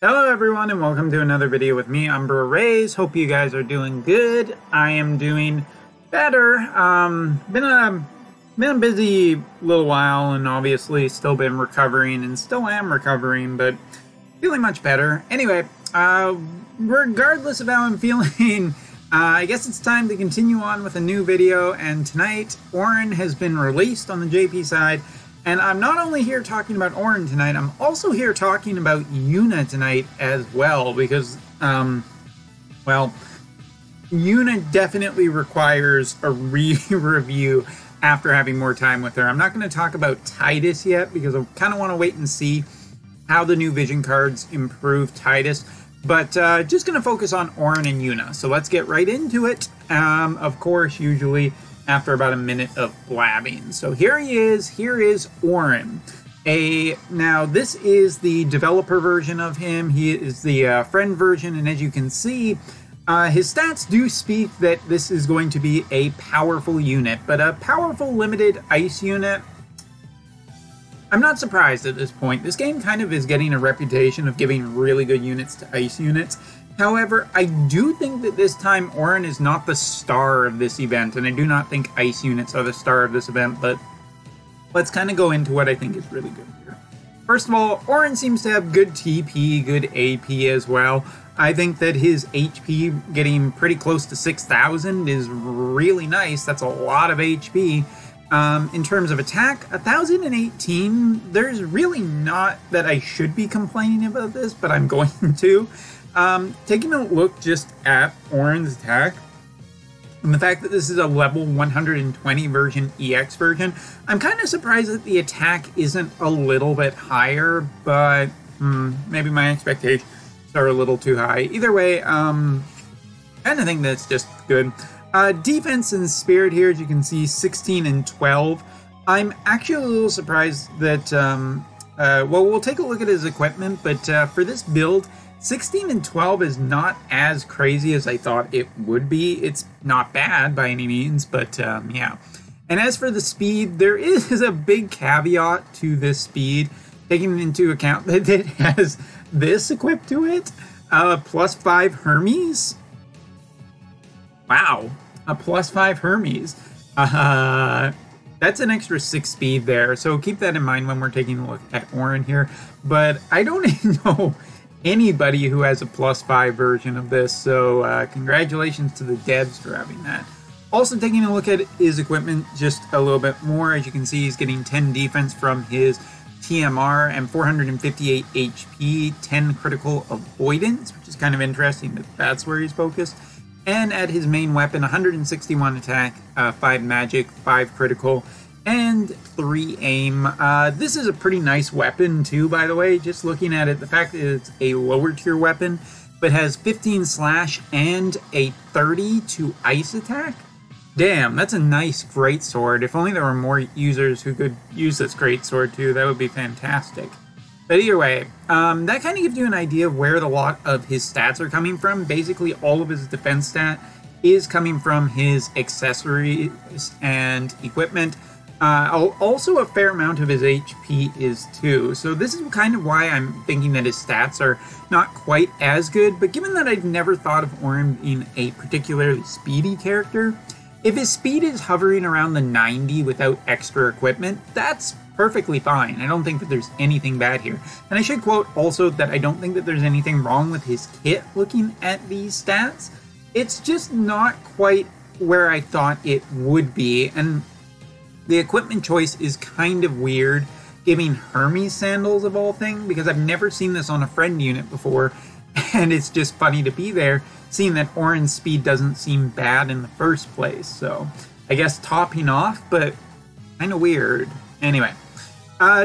Hello everyone and welcome to another video with me, Umbra Rays. Hope you guys are doing good. I am doing better. Been a busy little while and obviously still been recovering and still am recovering, but feeling much better. Anyway, regardless of how I'm feeling, I guess it's time to continue on with a new video, and tonight Auron has been released on the JP side. And I'm not only here talking about Auron tonight, I'm also here talking about Yuna tonight as well, because, well, Yuna definitely requires a re-review after having more time with her. I'm not going to talk about Titus yet, because I kind of want to wait and see how the new vision cards improve Titus, but just going to focus on Auron and Yuna. So let's get right into it. Of course, usually after about a minute of blabbing. So here he is. Here is Auron. Now this is the developer version of him. He is the friend version, and as you can see, his stats do speak that this is going to be a powerful unit, but a powerful limited ice unit. I'm not surprised at this point. This game kind of is getting a reputation of giving really good units to ice units. However, I do think that this time Auron is not the star of this event, and I do not think ice units are the star of this event, but let's kind of go into what I think is really good here. First of all, Auron seems to have good TP, good AP as well. I think that his HP getting pretty close to 6,000 is really nice. That's a lot of HP. In terms of attack, 1,018, there's really not that I should be complaining about this, but I'm going to. Taking a look just at Auron's attack, and the fact that this is a level 120 version, EX version, I'm kind of surprised that the attack isn't a little bit higher, but maybe my expectations are a little too high. Either way, kind of think that's just good. Defense and spirit here, as you can see, 16 and 12. I'm actually a little surprised that, well, we'll take a look at his equipment, but for this build, 16 and 12 is not as crazy as I thought it would be. It's not bad by any means, but yeah. And as for the speed, there is a big caveat to this speed, taking into account that it has this equipped to it, +5 Hermes. Wow, a +5 Hermes. That's an extra 6 speed there, so keep that in mind when we're taking a look at Auron here. But I don't even know anybody who has a +5 version of this, so congratulations to the devs for having that. Also taking a look at his equipment just a little bit more, as you can see, he's getting 10 defense from his TMR and 458 HP, 10 critical avoidance, which is kind of interesting that that's where he's focused. And at his main weapon, 161 attack, 5 magic, 5 critical, and 3 aim. This is a pretty nice weapon too, by the way. Just looking at it, the fact that it's a lower tier weapon, but has 15 slash and a 30 to ice attack. Damn, that's a nice greatsword. If only there were more users who could use this greatsword too, that would be fantastic. But either way, that kind of gives you an idea of where the lot of his stats are coming from. Basically, all of his defense stat is coming from his accessories and equipment. Also, a fair amount of his HP is too. So this is kind of why I'm thinking that his stats are not quite as good. But given that I've never thought of Auron being a particularly speedy character, if his speed is hovering around the 90 without extra equipment, that's perfectly fine. I don't think that there's anything bad here. And I should quote also that I don't think that there's anything wrong with his kit looking at these stats. It's just not quite where I thought it would be. And the equipment choice is kind of weird, giving Hermes sandals of all things, because I've never seen this on a friend unit before. And it's just funny to be there, seeing that Auron's speed doesn't seem bad in the first place. So I guess topping off, but kind of weird. Anyway,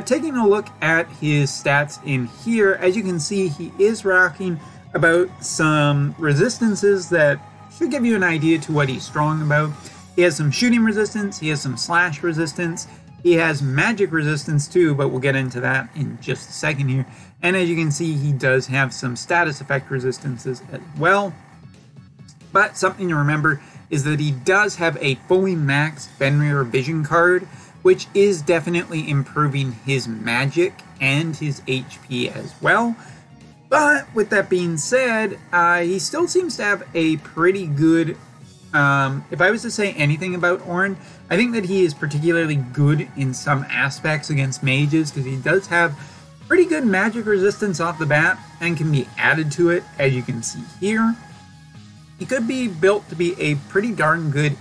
taking a look at his stats in here, as you can see, he is rocking about some resistances that should give you an idea to what he's strong about. He has some shooting resistance, he has some slash resistance, he has magic resistance too, but we'll get into that in just a second here. And as you can see, he does have some status effect resistances as well. But something to remember is that he does have a fully maxed Fenrir vision card, which is definitely improving his magic and his HP as well. But with that being said, he still seems to have a pretty good, if I was to say anything about Auron, I think that he is particularly good in some aspects against mages, because he does have pretty good magic resistance off the bat and can be added to it, as you can see here. He could be built to be a pretty darn good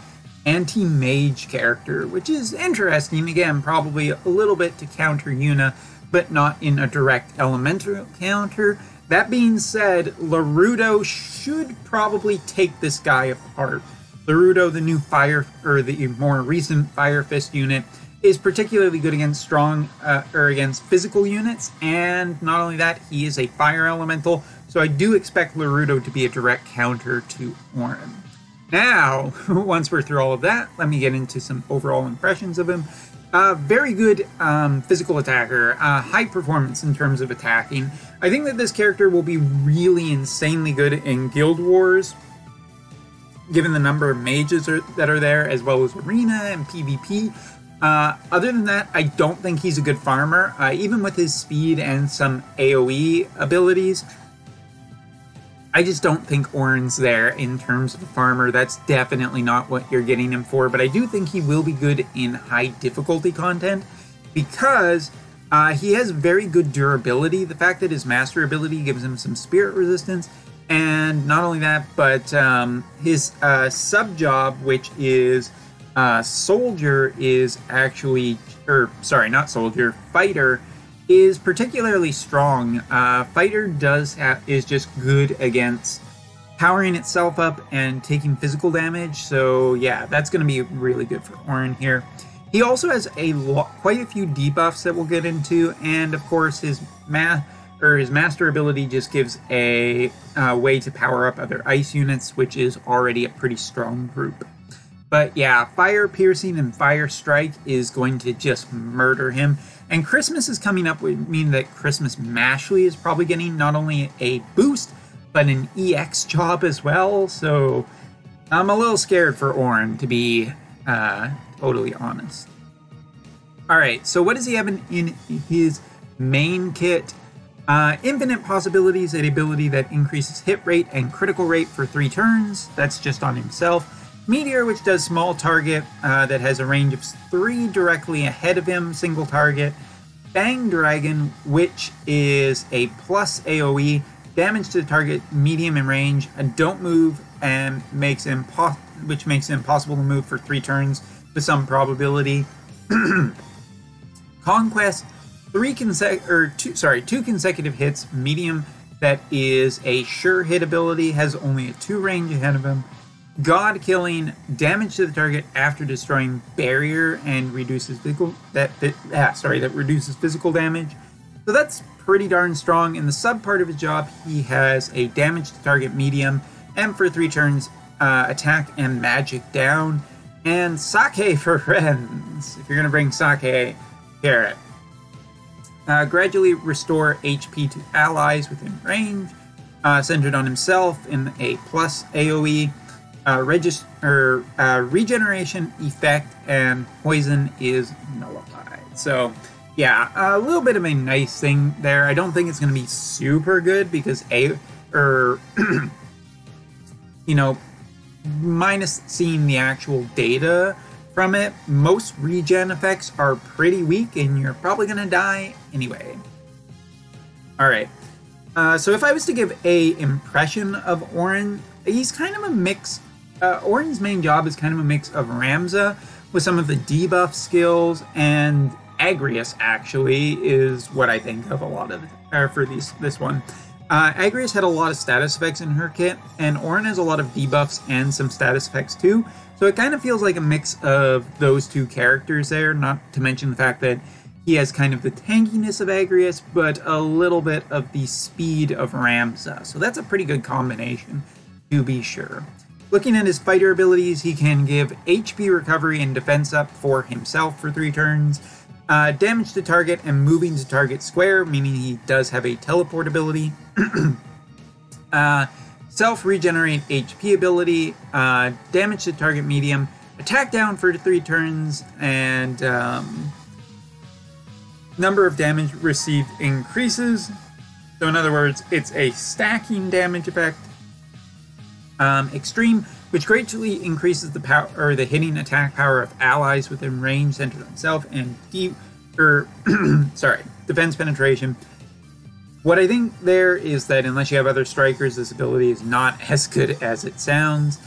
anti-mage character, which is interesting. Again, probably a little bit to counter Yuna, but not in a direct elemental counter. That being said, Larudo should probably take this guy apart. Larudo, the new the more recent Fire Fist unit, is particularly good against against physical units, and not only that, he is a fire elemental, so I do expect Larudo to be a direct counter to Auron. Now, once we're through all of that, let me get into some overall impressions of him. Very good physical attacker, high performance in terms of attacking. I think that this character will be really insanely good in Guild Wars, given the number of mages that are there, as well as Arena and PvP. Other than that, I don't think he's a good farmer, even with his speed and some AoE abilities. I just don't think Auron's there in terms of a farmer. That's definitely not what you're getting him for, but I do think he will be good in high difficulty content because he has very good durability. The fact that his master ability gives him some spirit resistance, and not only that, but his sub job, which is soldier, is actually, not soldier, fighter, is particularly strong. Fighter is just good against powering itself up and taking physical damage, so yeah, that's going to be really good for Auron here. He also has quite a few debuffs that we'll get into, and of course his master ability just gives a way to power up other ice units, which is already a pretty strong group. But yeah, Fire Piercing and Fire Strike is going to just murder him. And Christmas is coming up, would mean that Christmas Mashley is probably getting not only a boost, but an EX job as well. So I'm a little scared for Auron, to be totally honest. Alright, so what does he have in his main kit? Infinite Possibilities, an ability that increases hit rate and critical rate for 3 turns. That's just on himself. Meteor, which does small target that has a range of 3 directly ahead of him, single target. Bang Dragon, which is a plus AoE, damage to the target, medium in range, and don't move, and which makes it impossible to move for 3 turns with some probability. Conquest, 2 consecutive hits, medium, that is a sure hit ability, has only a 2 range ahead of him. God Killing, damage to the target after destroying barrier and reduces physical that reduces physical damage. So that's pretty darn strong. In the sub part of his job, he has a damage to target medium, and for 3 turns, attack and magic down. And Sake for friends. If you're gonna bring Sake, carrot. Gradually restore HP to allies within range, centered on himself in a plus AoE. Regeneration effect and poison is nullified. So yeah, a little bit of a nice thing there. I don't think it's going to be super good because minus seeing the actual data from it, most regen effects are pretty weak and you're probably going to die anyway. Alright, so if I was to give a impression of Auron, he's kind of a mix. Auron's main job is kind of a mix of Ramza with some of the debuff skills, and Agrias actually is what I think of a lot of for this one. Agrias had a lot of status effects in her kit, and Auron has a lot of debuffs and some status effects too, so it kind of feels like a mix of those 2 characters there, not to mention the fact that he has kind of the tankiness of Agrias, but a little bit of the speed of Ramza, so that's a pretty good combination, to be sure. Looking at his fighter abilities, he can give HP recovery and defense up for himself for 3 turns, damage to target and moving to target square, meaning he does have a teleport ability, self-regenerate HP ability, damage to target medium, attack down for 3 turns, and number of damage received increases. So in other words, it's a stacking damage effect. Extreme, which greatly increases the power or the hitting attack power of allies within range centered on self, and defense penetration. What I think there is that unless you have other strikers, this ability is not as good as it sounds.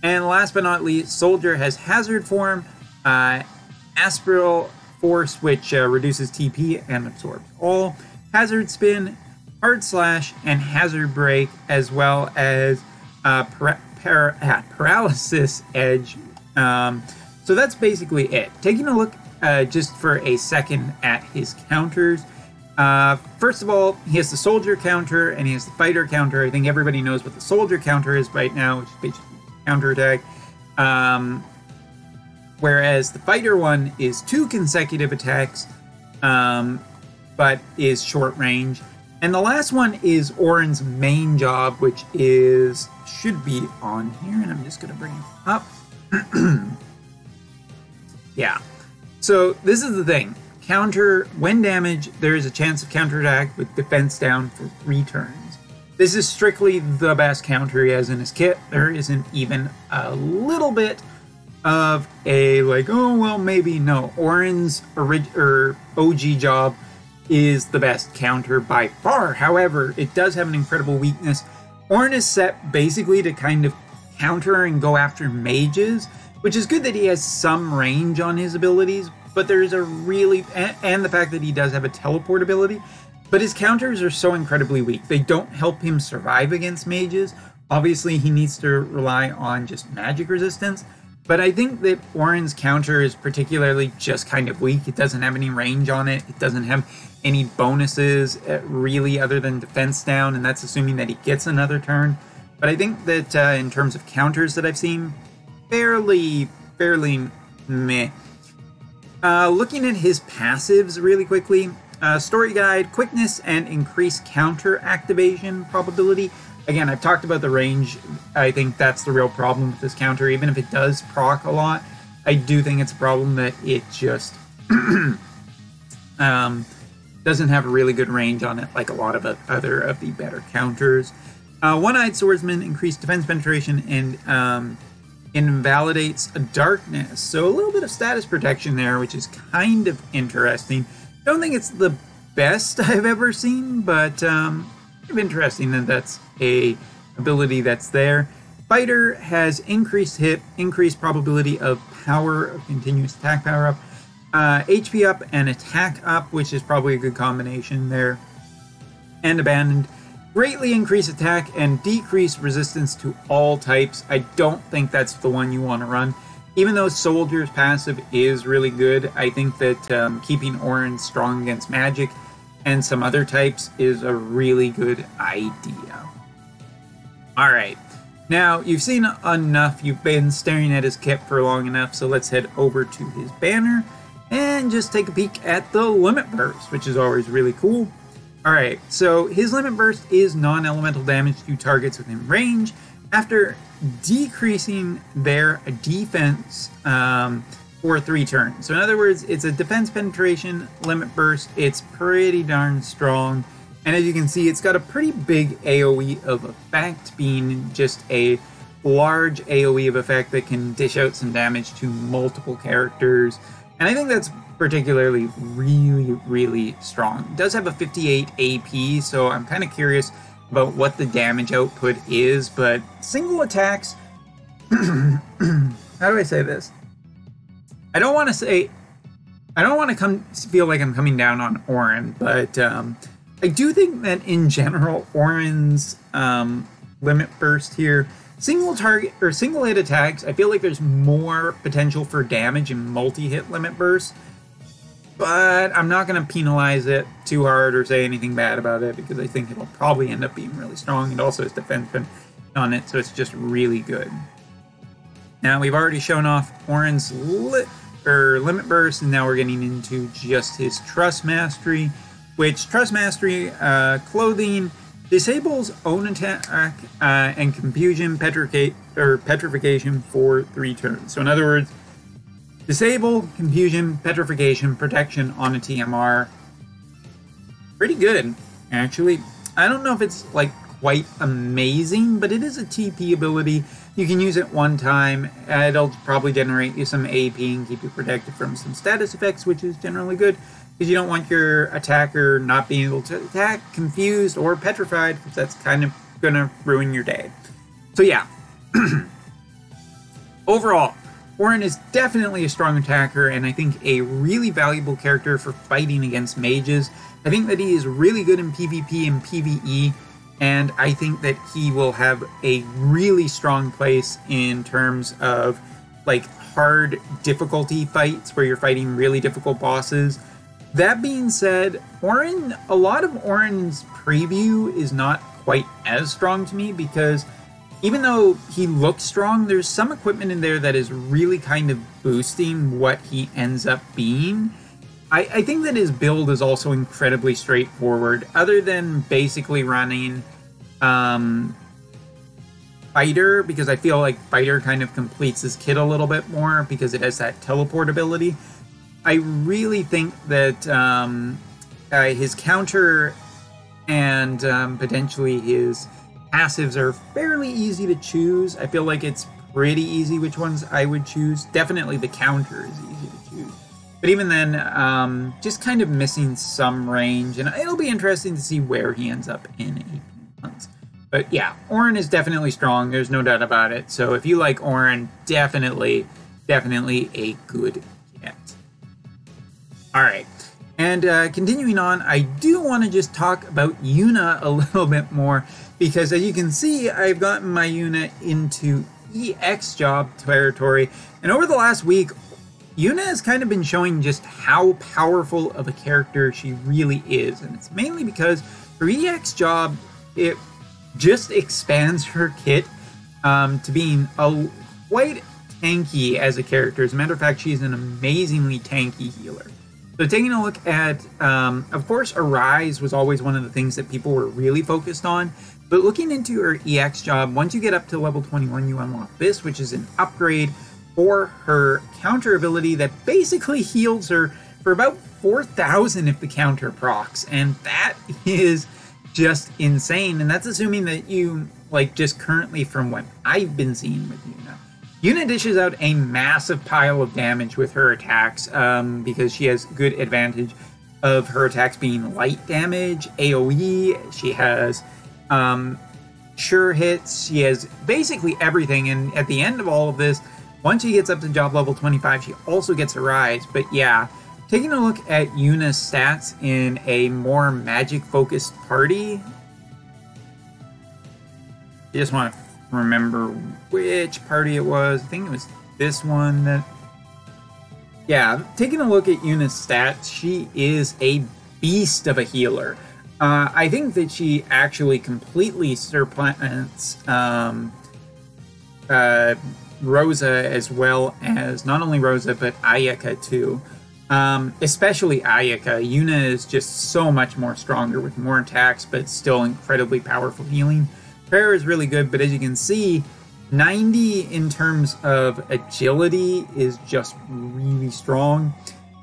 And last but not least, Soldier has Hazard Form, Aspiral Force, which reduces TP and absorbs all, Hazard Spin, Hard Slash, and Hazard Break, as well as Paralysis Edge. So that's basically it. Taking a look just for a second at his counters. First of all, he has the Soldier counter and he has the Fighter counter. I think everybody knows what the Soldier counter is right now, which is basically counterattack. Whereas the Fighter one is 2 consecutive attacks, but is short range. And the last one is Auron's main job, which should be on here, and I'm just going to bring it up. Yeah. So this is the thing. When damaged, there is a chance of counterattack with defense down for 3 turns. This is strictly the best counter he has in his kit. There isn't even a little bit of a like, oh, well, maybe no. Auron's OG job is the best counter by far. However, it does have an incredible weakness. Auron is set basically to kind of counter and go after mages, which is good that he has some range on his abilities, but there's a really, and the fact that he does have a teleport ability, but his counters are so incredibly weak. They don't help him survive against mages. Obviously, he needs to rely on just magic resistance, but I think that Auron's counter is particularly just kind of weak. It doesn't have any range on it. It doesn't have any bonuses really other than defense down, and that's assuming that he gets another turn. But I think that in terms of counters that I've seen, fairly meh. Looking at his passives really quickly, Story Guide, Quickness, and Increased Counter Activation Probability. Again, I've talked about the range. I think that's the real problem with this counter. Even if it does proc a lot, I do think it's a problem that it just doesn't have a really good range on it like a lot of other of the better counters. One-Eyed Swordsman, increased defense penetration, and invalidates darkness. So a little bit of status protection there, which is kind of interesting. Don't think it's the best I've ever seen, but kind of interesting that that's a ability that's there. Fighter has increased hit, increased probability of power of continuous attack power up, HP up, and attack up, which is probably a good combination there. And Abandoned. Greatly increase attack and decrease resistance to all types. I don't think that's the one you want to run. Even though Soldier's passive is really good, I think that keeping Auron strong against magic and some other types is a really good idea. Alright, now you've seen enough. You've been staring at his kit for long enough, so let's head over to his banner and just take a peek at the Limit Burst, which is always really cool. Alright, so his Limit Burst is non-elemental damage to targets within range after decreasing their defense for 3 turns. So in other words, it's a defense penetration Limit Burst. It's pretty darn strong. And as you can see, it's got a pretty big AoE of effect, being just a large AoE of effect that can dish out some damage to multiple characters. And I think that's particularly really strong. It does have a 58 AP, so I'm kind of curious about what the damage output is, but single attacks, how do I say this? I don't want to feel like I'm coming down on Auron, but I do think that in general, Auron's Limit Burst here, single target or single hit attacks, I feel like there's more potential for damage in multi-hit Limit Burst. But I'm not going to penalize it too hard or say anything bad about it because I think it'll probably end up being really strong. It also has defense on it, so it's just really good. Now, we've already shown off Auron's Limit Burst, and now we're getting into just his Trust Mastery, which Trust Mastery, Clothing, disables own attack and Confusion, Petrification for 3 turns. So in other words, disable, Confusion, Petrification, Protection on a TMR. Pretty good, actually. I don't know if it's like quite amazing, but it is a TP ability. You can use it one time. It'll probably generate you some AP and keep you protected from some status effects, which is generally good because you don't want your attacker not being able to attack, confused, or petrified, because that's kind of going to ruin your day. So yeah, overall, Auron is definitely a strong attacker, and I think a really valuable character for fighting against mages. I think that he is really good in PvP and PvE, and I think that he will have a really strong place in terms of like hard difficulty fights where you're fighting really difficult bosses. That being said, Auron, a lot of Auron's preview is not quite as strong to me, because even though he looks strong, there's some equipment in there that is really kind of boosting what he ends up being. I think that his build is also incredibly straightforward, other than basically running Fighter, because I feel like Fighter kind of completes his kit a little bit more because it has that teleport ability. I really think that his counter and potentially his passives are fairly easy to choose. I feel like it's pretty easy which ones I would choose. Definitely the counter is easy to choose. But even then, just kind of missing some range, and it'll be interesting to see where he ends up in 18 months. But yeah, Auron is definitely strong, there's no doubt about it. So if you like Auron, definitely a good get. Alright, and continuing on, I do want to just talk about Yuna a little bit more, because as you can see, I've gotten my Yuna into EX job territory, and over the last week, Yuna has kind of been showing just how powerful of a character she really is, and it's mainly because her EX job, it just expands her kit to being quite tanky as a character. As a matter of fact, she's an amazingly tanky healer. So taking a look at, of course, Arise was always one of the things that people were really focused on, but looking into her EX job, once you get up to level 21, you unlock this, which is an upgrade for her counter ability that basically heals her for about 4,000 if the counter procs, and that is just insane. And that's assuming that you, like, just currently from what I've been seeing with Yuna. Yuna dishes out a massive pile of damage with her attacks because she has good advantage of her attacks being light damage, AoE, she has sure hits, she has basically everything, and at the end of all of this, once she gets up to job level 25, she also gets a rise. But yeah, taking a look at Yuna's stats in a more magic-focused party, I just want to remember which party it was. I think it was this one that... Yeah, taking a look at Yuna's stats, she is a beast of a healer. I think that she actually completely supplants Rosa, as well as not only Rosa, but Ayaka too. Especially Ayaka. Yuna is just so much more stronger with more attacks, but still incredibly powerful healing. Prayer is really good, but as you can see, 90 in terms of agility is just really strong.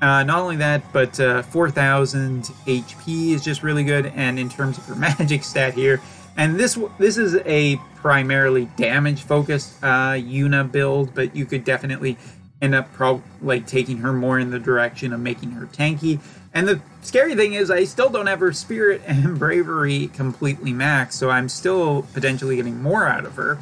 Not only that, but 4,000 HP is just really good, and in terms of her magic stat here, and this is a primarily damage-focused Yuna build, but you could definitely end up taking her more in the direction of making her tanky. And the scary thing is I still don't have her Spirit and Bravery completely maxed, so I'm still potentially getting more out of her.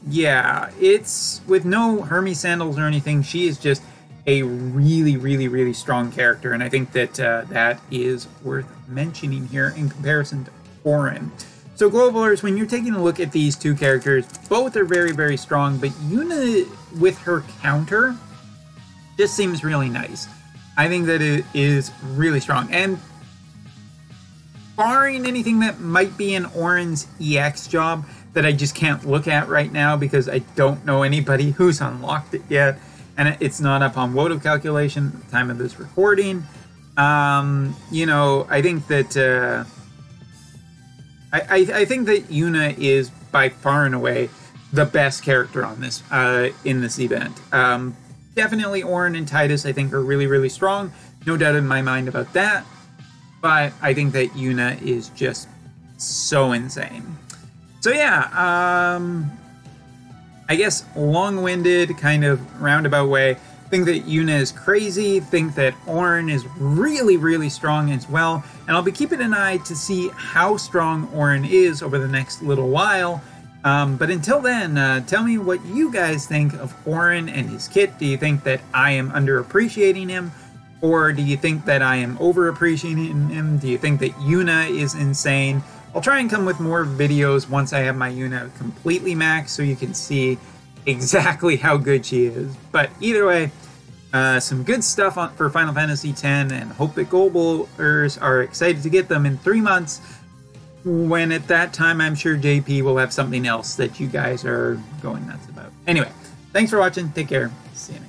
Yeah, it's with no Hermes sandals or anything, she is just a really strong character, and I think that that is worth mentioning here in comparison to Auron. So Globalers, when you're taking a look at these two characters, both are very strong, but Yuna with her counter just seems really nice. I think that it is really strong, and barring anything that might be in Auron's EX job that I just can't look at right now because I don't know anybody who's unlocked it yet, and it's not up on Wotv calculation at the time of this recording. You know, I think that I think that Yuna is by far and away the best character on this in this event. Definitely Auron and Titus, I think, are really strong. No doubt in my mind about that. but I think that Yuna is just so insane. So yeah, I guess long-winded, kind of roundabout way. Think that Yuna is crazy, think that Auron is really, really strong as well, and I'll be keeping an eye to see how strong Auron is over the next little while. But until then, tell me what you guys think of Auron and his kit. Do you think that I am underappreciating him? Or do you think that I am overappreciating him? Do you think that Yuna is insane? I'll try and come with more videos once I have my Yuna completely maxed so you can see exactly how good she is. But either way, some good stuff for Final Fantasy X, and hope that goalers are excited to get them in 3 months, when at that time I'm sure JP will have something else that you guys are going nuts about. Anyway, thanks for watching. Take care. See you next time.